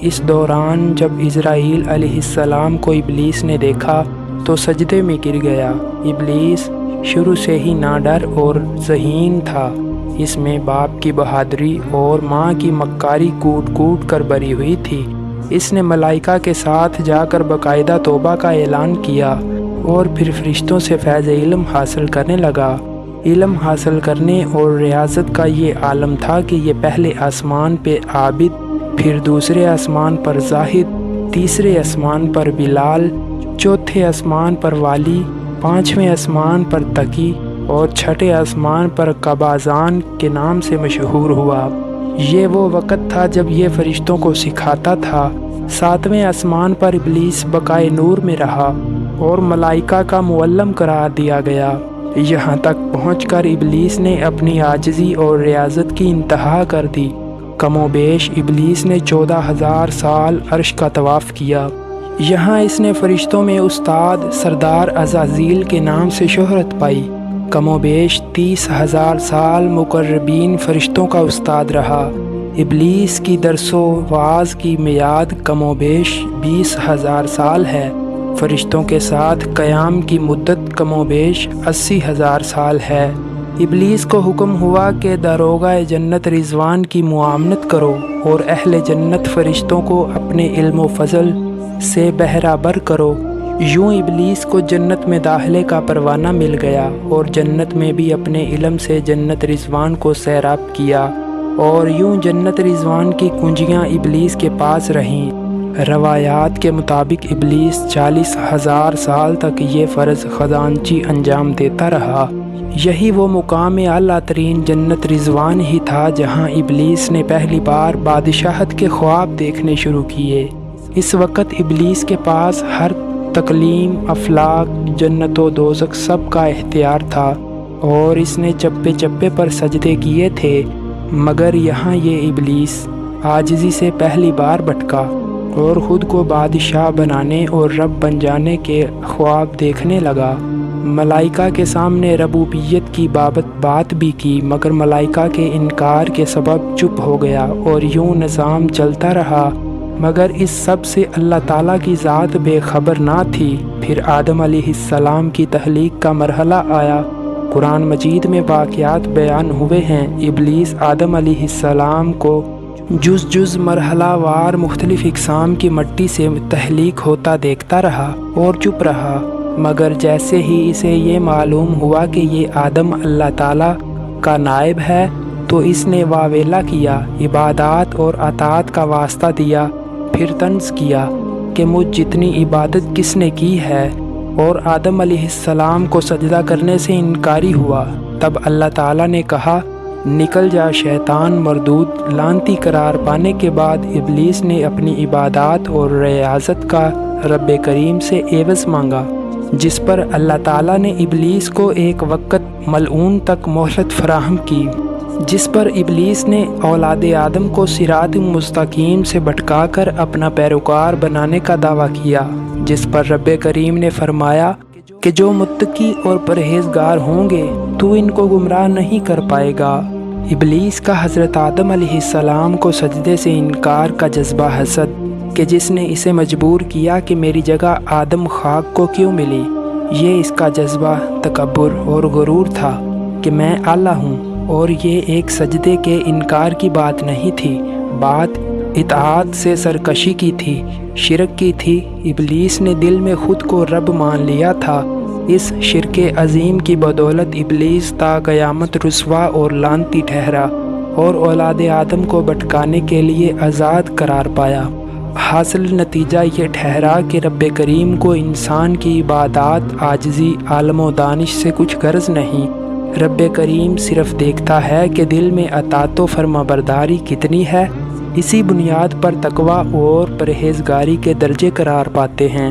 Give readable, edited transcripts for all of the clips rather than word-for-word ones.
اس دوران جب اسرائیل علیہ السلام کو ابلیس نے دیکھا تو سجدے میں گر گیا۔ ابلیس شروع سے ہی ناڈر اور ذہین تھا۔ اس میں باپ کی بہادری اور ماں کی مکاری کوٹ کوٹ کر بھری ہوئی تھی۔ اس نے ملائکہ کے ساتھ جا کر باقاعدہ توبہ کا اعلان کیا اور پھر فرشتوں سے فیض علم حاصل کرنے لگا۔ علم حاصل کرنے اور ریاضت کا یہ عالم تھا کہ یہ پہلے آسمان پہ عابد، پھر دوسرے آسمان پر زاہد، تیسرے آسمان پر بلال، چوتھے آسمان پر والی، پانچویں آسمان پر تقی اور چھٹے آسمان پر قبازان کے نام سے مشہور ہوا۔ یہ وہ وقت تھا جب یہ فرشتوں کو سکھاتا تھا۔ ساتویں آسمان پر ابلیس بقائے نور میں رہا اور ملائکہ کا معلم قرار دیا گیا۔ یہاں تک پہنچ کر ابلیس نے اپنی عاجزی اور ریاضت کی انتہا کر دی۔ کم و بیش ابلیس نے 14,000 سال عرش کا طواف کیا۔ یہاں اس نے فرشتوں میں استاد سردار عزازیل کے نام سے شہرت پائی۔ کم و بیش 30,000 سال مقربین فرشتوں کا استاد رہا۔ ابلیس کی درس و وعظ کی میعاد کم و بیش 20,000 سال ہے۔ فرشتوں کے ساتھ قیام کی مدت کم و بیش 80,000 سال ہے۔ ابلیس کو حکم ہوا کہ داروغہ جنت رضوان کی معاونت کرو اور اہل جنت فرشتوں کو اپنے علم و فضل سے بہرہ کرو۔ یوں ابلیس کو جنت میں داخلے کا پروانہ مل گیا اور جنت میں بھی اپنے علم سے جنت رضوان کو سیراب کیا، اور یوں جنت رضوان کی کنجیاں ابلیس کے پاس رہیں۔ روایات کے مطابق ابلیس 40,000 سال تک یہ فرض خزانچی انجام دیتا رہا۔ یہی وہ مقام اعلیٰ ترین جنت رضوان ہی تھا جہاں ابلیس نے پہلی بار بادشاہت کے خواب دیکھنے شروع کیے۔ اس وقت ابلیس کے پاس ہر تکلیم، افلاک، جنت و دوزخ سب کا اختیار تھا اور اس نے چپے چپے پر سجدے کیے تھے، مگر یہاں یہ ابلیس عاجزی سے پہلی بار بھٹکا اور خود کو بادشاہ بنانے اور رب بن جانے کے خواب دیکھنے لگا۔ ملائکہ کے سامنے ربوبیت کی بات بھی کی، مگر ملائکہ کے انکار کے سبب چپ ہو گیا اور یوں نظام چلتا رہا، مگر اس سب سے اللہ تعالیٰ کی ذات بے خبر نہ تھی۔ پھر آدم علیہ السلام کی تخلیق کا مرحلہ آیا۔ قرآن مجید میں واقعات بیان ہوئے ہیں۔ ابلیس آدم علیہ السلام کو جز مرحلہ وار مختلف اقسام کی مٹی سے تخلیق ہوتا دیکھتا رہا اور چپ رہا، مگر جیسے ہی اسے یہ معلوم ہوا کہ یہ آدم اللہ تعالیٰ کا نائب ہے تو اس نے واویلا کیا، عبادات اور اطاعت کا واسطہ دیا، پھر طنز کیا کہ مجھ جتنی عبادت کس نے کی ہے، اور آدم علیہ السلام کو سجدہ کرنے سے انکاری ہوا۔ تب اللہ تعالیٰ نے کہا، نکل جا شیطان مردود۔ لعنتی قرار پانے کے بعد ابلیس نے اپنی عبادات اور ریاضت کا رب کریم سے عوض مانگا، جس پر اللہ تعالیٰ نے ابلیس کو ایک وقت ملعون تک مہلت فراہم کی، جس پر ابلیس نے اولاد آدم کو صراط مستقیم سے بھٹکا کر اپنا پیروکار بنانے کا دعویٰ کیا، جس پر رب کریم نے فرمایا کہ جو متقی اور پرہیزگار ہوں گے تو ان کو گمراہ نہیں کر پائے گا۔ ابلیس کا حضرت آدم علیہ السلام کو سجدے سے انکار کا جذبہ حسد کہ جس نے اسے مجبور کیا کہ میری جگہ آدم خاک کو کیوں ملی، یہ اس کا جذبہ تکبر اور غرور تھا کہ میں اعلیٰ ہوں، اور یہ ایک سجدے کے انکار کی بات نہیں تھی، بات اطاعت سے سرکشی کی تھی، شرک کی تھی۔ ابلیس نے دل میں خود کو رب مان لیا تھا۔ اس شرک عظیم کی بدولت ابلیس تا قیامت رسوا اور لعنتی ٹھہرا اور اولاد آدم کو بھٹکانے کے لیے آزاد قرار پایا۔ حاصل نتیجہ یہ ٹھہرا کہ رب کریم کو انسان کی عبادات، عاجزی، علم و دانش سے کچھ غرض نہیں۔ رب کریم صرف دیکھتا ہے کہ دل میں اطاعت و فرما برداری کتنی ہے۔ اسی بنیاد پر تقویٰ اور پرہیزگاری کے درجے قرار پاتے ہیں۔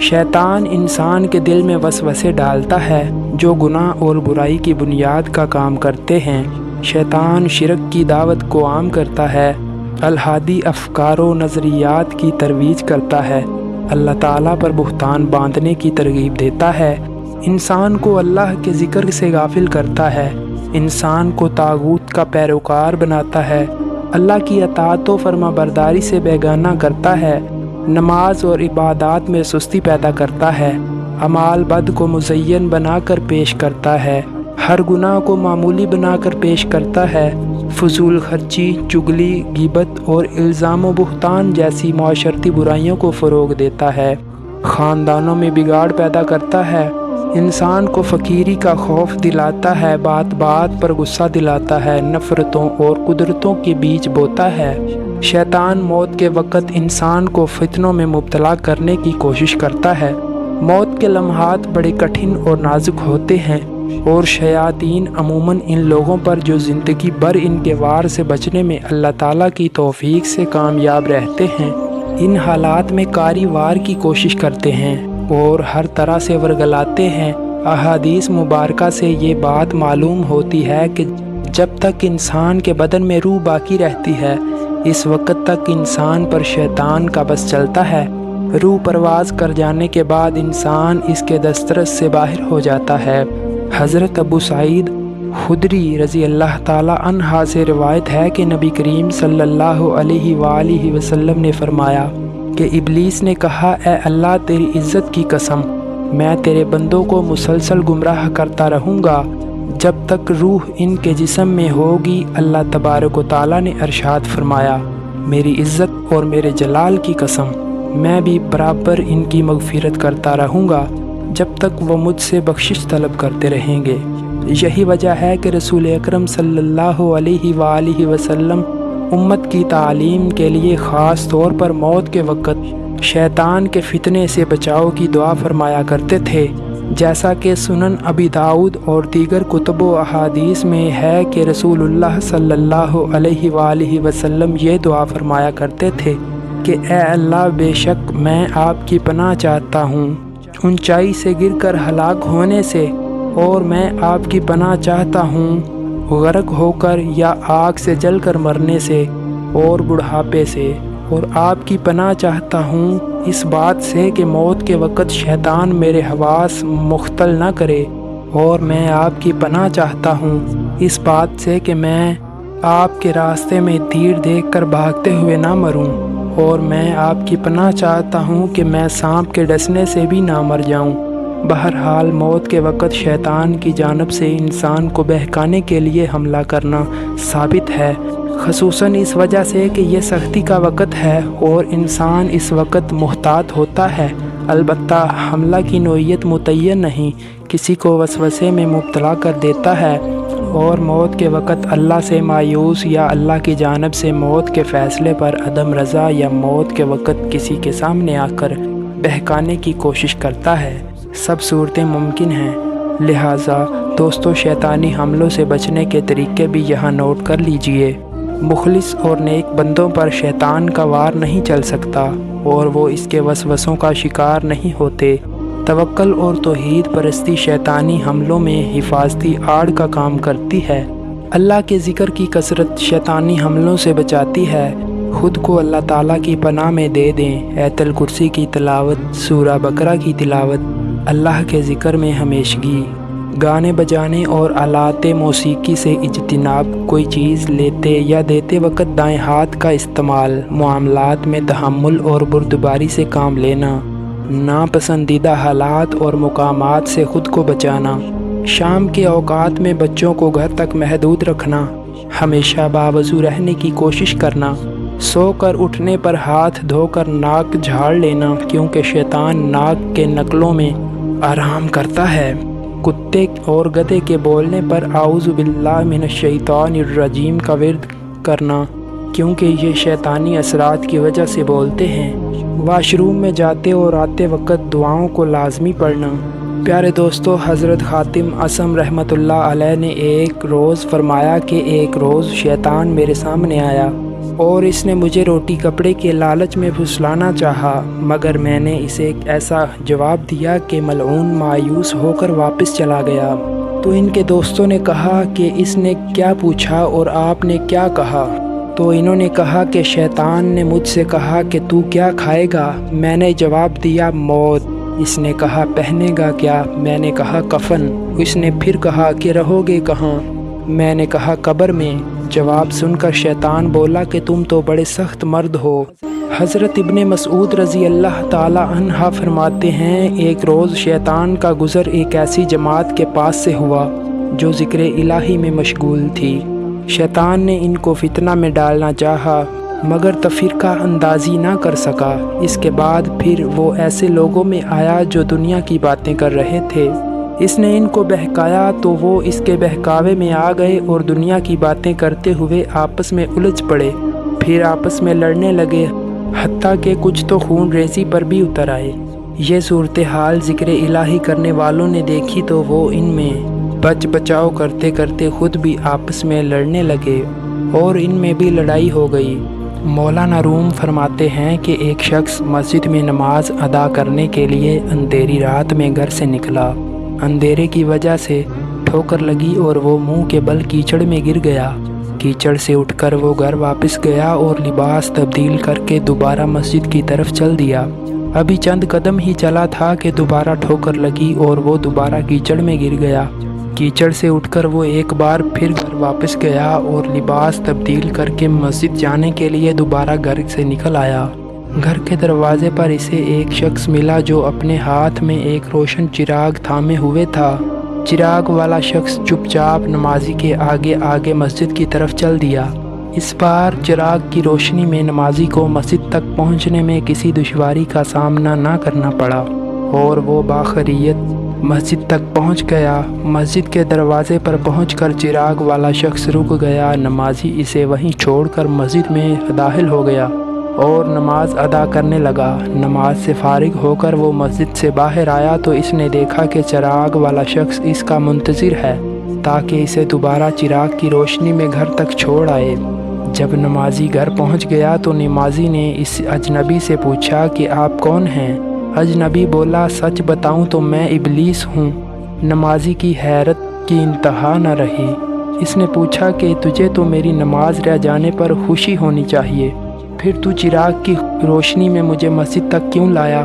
شیطان انسان کے دل میں وسوسے ڈالتا ہے جو گناہ اور برائی کی بنیاد کا کام کرتے ہیں۔ شیطان شرک کی دعوت کو عام کرتا ہے، الحادی افکار و نظریات کی ترویج کرتا ہے، اللہ تعالیٰ پر بہتان باندھنے کی ترغیب دیتا ہے، انسان کو اللہ کے ذکر سے غافل کرتا ہے، انسان کو طاغوت کا پیروکار بناتا ہے اللہ کی اطاعت و فرما برداری سے بیگانہ کرتا ہے، نماز اور عبادات میں سستی پیدا کرتا ہے، اعمال بد کو مزین بنا کر پیش کرتا ہے، ہر گناہ کو معمولی بنا کر پیش کرتا ہے، فضول خرچی، چغلی، غیبت اور الزام و بہتان جیسی معاشرتی برائیوں کو فروغ دیتا ہے، خاندانوں میں بگاڑ پیدا کرتا ہے، انسان کو فقیری کا خوف دلاتا ہے، بات بات پر غصہ دلاتا ہے، نفرتوں اور قدرتوں کے بیچ بوتا ہے۔ شیطان موت کے وقت انسان کو فتنوں میں مبتلا کرنے کی کوشش کرتا ہے۔ موت کے لمحات بڑے کٹھن اور نازک ہوتے ہیں، اور شیاطین عموماً ان لوگوں پر جو زندگی بھر ان کے وار سے بچنے میں اللہ تعالیٰ کی توفیق سے کامیاب رہتے ہیں، ان حالات میں کاری وار کی کوشش کرتے ہیں اور ہر طرح سے ورگلاتے ہیں۔ احادیث مبارکہ سے یہ بات معلوم ہوتی ہے کہ جب تک انسان کے بدن میں روح باقی رہتی ہے، اس وقت تک انسان پر شیطان کا بس چلتا ہے۔ روح پرواز کر جانے کے بعد انسان اس کے دسترس سے باہر ہو جاتا ہے۔ حضرت ابو سعید خدری رضی اللہ تعالی عنہ سے روایت ہے کہ نبی کریم صلی اللہ علیہ وآلہ وسلم نے فرمایا کہ ابلیس نے کہا، اے اللہ تیری عزت کی قسم، میں تیرے بندوں کو مسلسل گمراہ کرتا رہوں گا جب تک روح ان کے جسم میں ہوگی۔ اللہ تبارک و تعالیٰ نے ارشاد فرمایا، میری عزت اور میرے جلال کی قسم، میں بھی برابر ان کی مغفرت کرتا رہوں گا جب تک وہ مجھ سے بخشش طلب کرتے رہیں گے۔ یہی وجہ ہے کہ رسول اکرم صلی اللہ علیہ وآلہ وسلم امت کی تعلیم کے لیے خاص طور پر موت کے وقت شیطان کے فتنے سے بچاؤ کی دعا فرمایا کرتے تھے، جیسا کہ سنن ابی داؤد اور دیگر کتب و احادیث میں ہے کہ رسول اللہ صلی اللہ علیہ وآلہ وسلم یہ دعا فرمایا کرتے تھے کہ اے اللہ، بے شک میں آپ کی پناہ چاہتا ہوں اونچائی سے گر کر ہلاک ہونے سے، اور میں آپ کی پناہ چاہتا ہوں غرق ہو کر یا آگ سے جل کر مرنے سے اور بڑھاپے سے، اور آپ کی پناہ چاہتا ہوں اس بات سے کہ موت کے وقت شیطان میرے حواس مختل نہ کرے، اور میں آپ کی پناہ چاہتا ہوں اس بات سے کہ میں آپ کے راستے میں تیر دیکھ کر بھاگتے ہوئے نہ مروں، اور میں آپ کی پناہ چاہتا ہوں کہ میں سانپ کے ڈسنے سے بھی نہ مر جاؤں۔ بہرحال موت کے وقت شیطان کی جانب سے انسان کو بہکانے کے لیے حملہ کرنا ثابت ہے، خصوصاً اس وجہ سے کہ یہ سختی کا وقت ہے اور انسان اس وقت محتاط ہوتا ہے۔ البتہ حملہ کی نوعیت متعین نہیں، کسی کو وسوسے میں مبتلا کر دیتا ہے، اور موت کے وقت اللہ سے مایوس یا اللہ کی جانب سے موت کے فیصلے پر عدم رضا یا موت کے وقت کسی کے سامنے آ کر بہکانے کی کوشش کرتا ہے، سب صورتیں ممکن ہیں۔ لہٰذا دوستو، شیطانی حملوں سے بچنے کے طریقے بھی یہاں نوٹ کر لیجئے۔ مخلص اور نیک بندوں پر شیطان کا وار نہیں چل سکتا اور وہ اس کے وسوسوں کا شکار نہیں ہوتے۔ توکل اور توحید پرستی شیطانی حملوں میں حفاظتی آڑ کا کام کرتی ہے۔ اللہ کے ذکر کی کثرت شیطانی حملوں سے بچاتی ہے۔ خود کو اللہ تعالیٰ کی پناہ میں دے دیں۔ آیت الکرسی کی تلاوت، سورہ بقرہ کی تلاوت، اللہ کے ذکر میں ہمیشگی، گانے بجانے اور آلات موسیقی سے اجتناب، کوئی چیز لیتے یا دیتے وقت دائیں ہاتھ کا استعمال، معاملات میں تحمل اور بردباری سے کام لینا، ناپسندیدہ حالات اور مقامات سے خود کو بچانا، شام کے اوقات میں بچوں کو گھر تک محدود رکھنا، ہمیشہ باوضو رہنے کی کوشش کرنا، سو کر اٹھنے پر ہاتھ دھو کر ناک جھاڑ لینا کیونکہ شیطان ناک کے نکلوں میں آرام کرتا ہے، کتے اور گدھے کے بولنے پر اعوذ باللہ من الشیطان الرجیم کا ورد کرنا کیونکہ یہ شیطانی اثرات کی وجہ سے بولتے ہیں، واش روم میں جاتے اور آتے وقت دعاؤں کو لازمی پڑھنا۔ پیارے دوستو، حضرت خاتم اعظم رحمۃ اللہ علیہ نے ایک روز فرمایا کہ ایک روز شیطان میرے سامنے آیا اور اس نے مجھے روٹی کپڑے کے لالچ میں پھسلانا چاہا، مگر میں نے اسے ایک ایسا جواب دیا کہ ملعون مایوس ہو کر واپس چلا گیا۔ تو ان کے دوستوں نے کہا کہ اس نے کیا پوچھا اور آپ نے کیا کہا؟ تو انہوں نے کہا کہ شیطان نے مجھ سے کہا کہ تو کیا کھائے گا؟ میں نے جواب دیا موت۔ اس نے کہا پہنے گا کیا؟ میں نے کہا کفن۔ اس نے پھر کہا کہ رہو گے کہاں؟ میں نے کہا قبر میں۔ جواب سن کر شیطان بولا کہ تم تو بڑے سخت مرد ہو۔ حضرت ابن مسعود رضی اللہ تعالی عنہ فرماتے ہیں ایک روز شیطان کا گزر ایک ایسی جماعت کے پاس سے ہوا جو ذکر الہی میں مشغول تھی۔ شیطان نے ان کو فتنہ میں ڈالنا چاہا مگر تفرقہ اندازی نہ کر سکا۔ اس کے بعد پھر وہ ایسے لوگوں میں آیا جو دنیا کی باتیں کر رہے تھے۔ اس نے ان کو بہکایا تو وہ اس کے بہکاوے میں آ گئے اور دنیا کی باتیں کرتے ہوئے آپس میں الجھ پڑے، پھر آپس میں لڑنے لگے، حتیٰ کہ کچھ تو خون ریزی پر بھی اتر آئے۔ یہ صورتحال ذکر الہی کرنے والوں نے دیکھی تو وہ ان میں بچ بچاؤ کرتے کرتے خود بھی آپس میں لڑنے لگے اور ان میں بھی لڑائی ہو گئی۔ مولانا روم فرماتے ہیں کہ ایک شخص مسجد میں نماز ادا کرنے کے لیے اندھیری رات میں گھر سے نکلا۔ اندھیرے کی وجہ سے ٹھوکر لگی اور وہ منہ کے بل کیچڑ میں گر گیا۔ کیچڑ سے اٹھ کر وہ گھر واپس گیا اور لباس تبدیل کر کے دوبارہ مسجد کی طرف چل دیا۔ ابھی چند قدم ہی چلا تھا کہ دوبارہ ٹھوکر لگی اور وہ دوبارہ کیچڑ میں گر گیا۔ کیچڑ سے اٹھ کر وہ ایک بار پھر گھر واپس گیا اور لباس تبدیل کر کے مسجد جانے کے لیے دوبارہ گھر سے نکل آیا۔ گھر کے دروازے پر اسے ایک شخص ملا جو اپنے ہاتھ میں ایک روشن چراغ تھامے ہوئے تھا۔ چراغ والا شخص چپ چاپ نمازی کے آگے آگے مسجد کی طرف چل دیا۔ اس بار چراغ کی روشنی میں نمازی کو مسجد تک پہنچنے میں کسی دشواری کا سامنا نہ کرنا پڑا اور وہ باخریت مسجد تک پہنچ گیا۔ مسجد کے دروازے پر پہنچ کر چراغ والا شخص رک گیا۔ نمازی اسے وہیں چھوڑ کر مسجد میں داخل ہو گیا اور نماز ادا کرنے لگا۔ نماز سے فارغ ہو کر وہ مسجد سے باہر آیا تو اس نے دیکھا کہ چراغ والا شخص اس کا منتظر ہے تاکہ اسے دوبارہ چراغ کی روشنی میں گھر تک چھوڑ آئے۔ جب نمازی گھر پہنچ گیا تو نمازی نے اس اجنبی سے پوچھا کہ آپ کون ہیں؟ اجنبی بولا سچ بتاؤں تو میں ابلیس ہوں۔ نمازی کی حیرت کی انتہا نہ رہی۔ اس نے پوچھا کہ تجھے تو میری نماز رہ جانے پر خوشی ہونی چاہیے، پھر تو چراغ کی روشنی میں مجھے مسجد تک کیوں لایا؟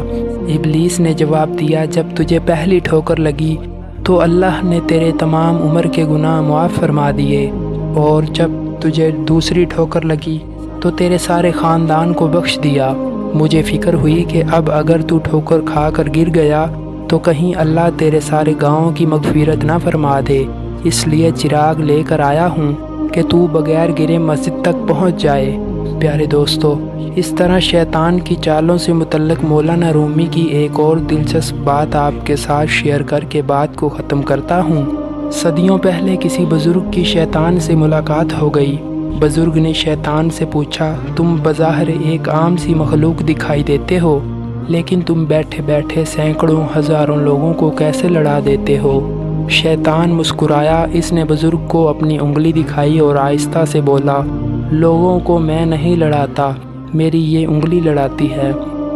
ابلیس نے جواب دیا جب تجھے پہلی ٹھوکر لگی تو اللہ نے تیرے تمام عمر کے گناہ معاف فرما دیے، اور جب تجھے دوسری ٹھوکر لگی تو تیرے سارے خاندان کو بخش دیا۔ مجھے فکر ہوئی کہ اب اگر تو ٹھوکر کھا کر گر گیا تو کہیں اللہ تیرے سارے گاؤں کی مغفرت نہ فرما دے، اس لیے چراغ لے کر آیا ہوں کہ تو بغیر گرے مسجد تک پہنچ جائے۔ پیارے دوستو، اس طرح شیطان کی چالوں سے متعلق مولانا رومی کی ایک اور دلچسپ بات آپ کے ساتھ شیئر کر کے بات کو ختم کرتا ہوں۔ صدیوں پہلے کسی بزرگ کی شیطان سے ملاقات ہو گئی۔ بزرگ نے شیطان سے پوچھا تم بظاہر ایک عام سی مخلوق دکھائی دیتے ہو، لیکن تم بیٹھے بیٹھے سینکڑوں ہزاروں لوگوں کو کیسے لڑا دیتے ہو؟ شیطان مسکرایا۔ اس نے بزرگ کو اپنی انگلی دکھائی اور آہستہ سے بولا لوگوں کو میں نہیں لڑاتا، میری یہ انگلی لڑاتی ہے۔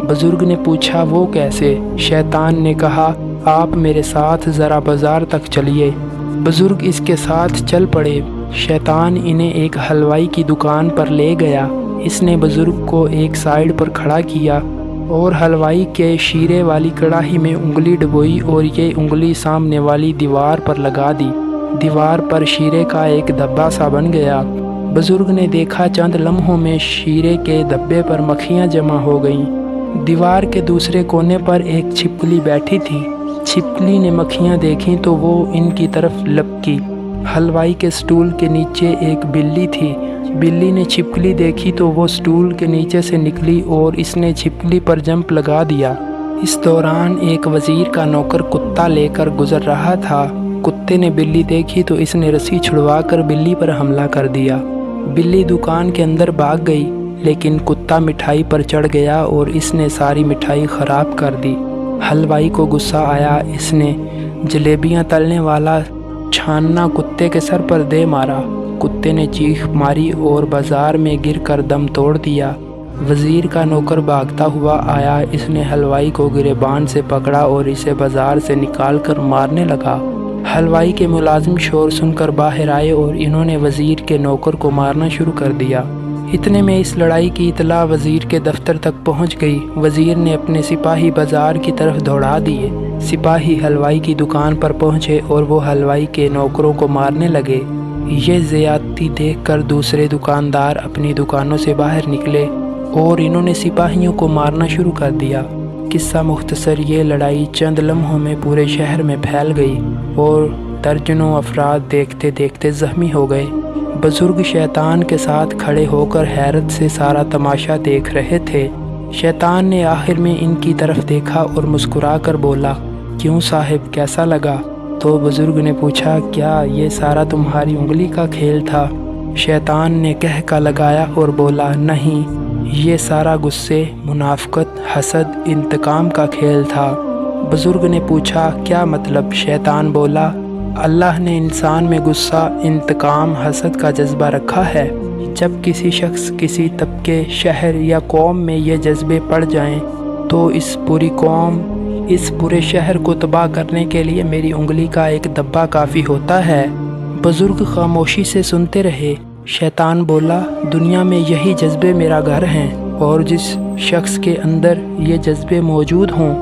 بزرگ نے پوچھا وہ کیسے؟ شیطان نے کہا آپ میرے ساتھ ذرا بازار تک چلیے۔ بزرگ اس کے ساتھ چل پڑے۔ شیطان انہیں ایک حلوائی کی دکان پر لے گیا۔ اس نے بزرگ کو ایک سائیڈ پر کھڑا کیا اور حلوائی کے شیرے والی کڑاہی میں انگلی ڈبوئی اور یہ انگلی سامنے والی دیوار پر لگا دی۔ دیوار پر شیرے کا ایک دھبا سا بن گیا۔ بزرگ نے دیکھا چند لمحوں میں شیرے کے دھبے پر مکھیاں جمع ہو گئیں۔ دیوار کے دوسرے کونے پر ایک چھپکلی بیٹھی تھی۔ چھپکلی نے مکھیاں دیکھیں تو وہ ان کی طرف لپکی۔ حلوائی کے سٹول کے نیچے ایک بلی تھی۔ بلی نے چھپکلی دیکھی تو وہ سٹول کے نیچے سے نکلی اور اس نے چھپکلی پر جمپ لگا دیا۔ اس دوران ایک وزیر کا نوکر کتا لے کر گزر رہا تھا۔ کتے نے بلی دیکھی تو اس نے رسی چھڑوا کر بلی پر حملہ کر دیا۔ بلی دکان کے اندر بھاگ گئی، لیکن کتا مٹھائی پر چڑھ گیا اور اس نے ساری مٹھائی خراب کر دی۔ حلوائی کو غصہ آیا۔ اس نے جلیبیاں تلنے والا چھاننا کتے کے سر پر دے مارا۔ کتے نے چیخ ماری اور بازار میں گر کر دم توڑ دیا۔ وزیر کا نوکر بھاگتا ہوا آیا۔ اس نے حلوائی کو گریبان سے پکڑا اور اسے بازار سے نکال کر مارنے لگا۔ حلوائی کے ملازم شور سن کر باہر آئے اور انہوں نے وزیر کے نوکر کو مارنا شروع کر دیا۔ اتنے میں اس لڑائی کی اطلاع وزیر کے دفتر تک پہنچ گئی۔ وزیر نے اپنے سپاہی بازار کی طرف دوڑا دیے۔ سپاہی حلوائی کی دکان پر پہنچے اور وہ حلوائی کے نوکروں کو مارنے لگے۔ یہ زیادتی دیکھ کر دوسرے دکاندار اپنی دکانوں سے باہر نکلے اور انہوں نے سپاہیوں کو مارنا شروع کر دیا۔ قصہ مختصر، یہ لڑائی چند لمحوں میں پورے شہر میں پھیل گئی اور درجنوں افراد دیکھتے دیکھتے زخمی ہو گئے۔ بزرگ شیطان کے ساتھ کھڑے ہو کر حیرت سے سارا تماشا دیکھ رہے تھے۔ شیطان نے آخر میں ان کی طرف دیکھا اور مسکرا کر بولا، کیوں صاحب، کیسا لگا؟ تو بزرگ نے پوچھا، کیا یہ سارا تمہاری انگلی کا کھیل تھا؟ شیطان نے کہکا لگایا اور بولا، نہیں، یہ سارا غصے، منافقت، حسد، انتقام کا کھیل تھا۔ بزرگ نے پوچھا، کیا مطلب؟ شیطان بولا، اللہ نے انسان میں غصہ، انتقام، حسد کا جذبہ رکھا ہے۔ جب کسی شخص، کسی طبقے، شہر یا قوم میں یہ جذبے پڑ جائیں تو اس پوری قوم، اس پورے شہر کو تباہ کرنے کے لیے میری انگلی کا ایک دبا کافی ہوتا ہے۔ بزرگ خاموشی سے سنتے رہے۔ شیطان بولا، دنیا میں یہی جذبے میرا گھر ہیں، اور جس شخص کے اندر یہ جذبے موجود ہوں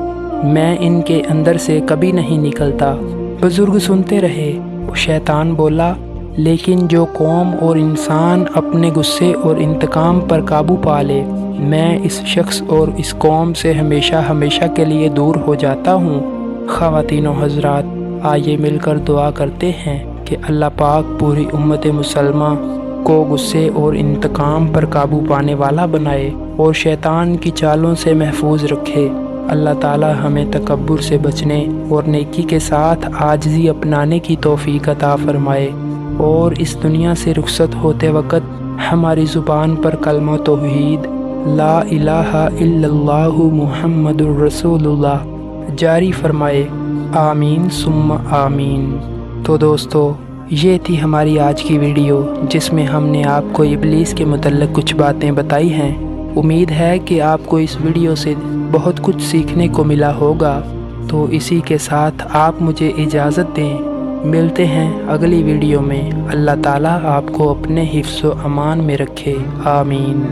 میں ان کے اندر سے کبھی نہیں نکلتا۔ بزرگ سنتے رہے۔ شیطان بولا، لیکن جو قوم اور انسان اپنے غصے اور انتقام پر قابو پا لے، میں اس شخص اور اس قوم سے ہمیشہ ہمیشہ کے لیے دور ہو جاتا ہوں۔ خواتین و حضرات، آئیے مل کر دعا کرتے ہیں کہ اللہ پاک پوری امت مسلمہ کو غصے اور انتقام پر قابو پانے والا بنائے اور شیطان کی چالوں سے محفوظ رکھے۔ اللہ تعالی ہمیں تکبر سے بچنے اور نیکی کے ساتھ عاجزی اپنانے کی توفیق عطا فرمائے، اور اس دنیا سے رخصت ہوتے وقت ہماری زبان پر کلمہ توحید لا الہ الا اللہ محمد الرسول اللہ جاری فرمائے۔ آمین ثم آمین۔ تو دوستو، یہ تھی ہماری آج کی ویڈیو، جس میں ہم نے آپ کو ابلیس کے متعلق کچھ باتیں بتائی ہیں۔ امید ہے کہ آپ کو اس ویڈیو سے بہت کچھ سیکھنے کو ملا ہوگا۔ تو اسی کے ساتھ آپ مجھے اجازت دیں، ملتے ہیں اگلی ویڈیو میں۔ اللہ تعالیٰ آپ کو اپنے حفظ و امان میں رکھے، آمین۔